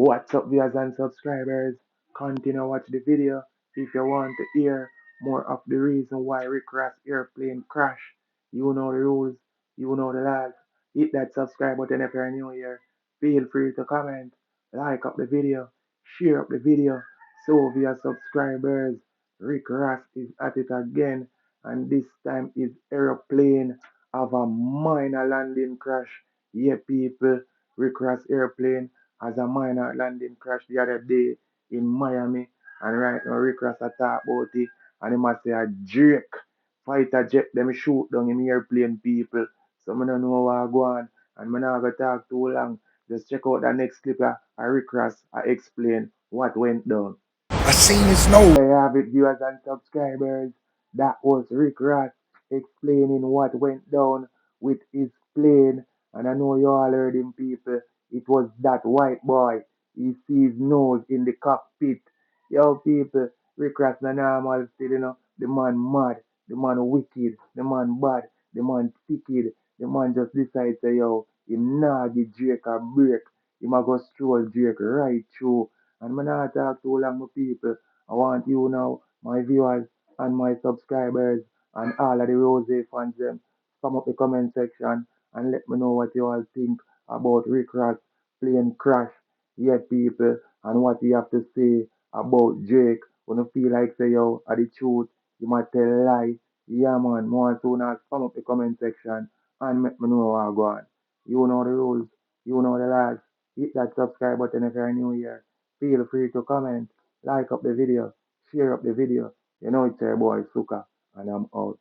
What's up, viewers and subscribers? Continue watch the video if you want to hear more of the reason why Rick Ross airplane crash. You know the rules, you know the laws. Hit that subscribe button if you're new here. Feel free to comment, like up the video, share up the video. So, via subscribers, Rick Ross is at it again, and this time his airplane have a minor landing crash. Yeah, people, Rick Ross airplane as a minor landing crash the other day in Miami. And right now, Rick Ross a talk about it. And he must say a Drake fighter jet them shoot down in airplane people. So I don't know what go on. And I'm not going to talk too long. Just check out the next clip of Rick Ross explain what went down. I seen his nose. There you have it, viewers and subscribers. That was Rick Ross explaining what went down with his plane. And I know you all heard him, people. It was that white boy. He sees his nose in the cockpit. Yo, people, Rick Ross na normal still, The man mad, the man wicked, the man bad, the man wicked. The man just decide say, yo, him nah give Drake a break. Him a go stroll Drake right through. And me not talk too long, my people. I want you now, my viewers and my subscribers and all of the Rose fans them, come up the comment section and let me know what you all think about Rick Ross plane crash. Yeah, people, and what you have to say about Drake. When you feel like say yo, are the truth, you might tell lie. Yeah, man, more soon as come up the comment section and let me know what go on. You know the rules, you know the laws. Hit that subscribe button if you're new here. Feel free to comment, like up the video, share up the video. You know it's your boy Suka, and I'm out.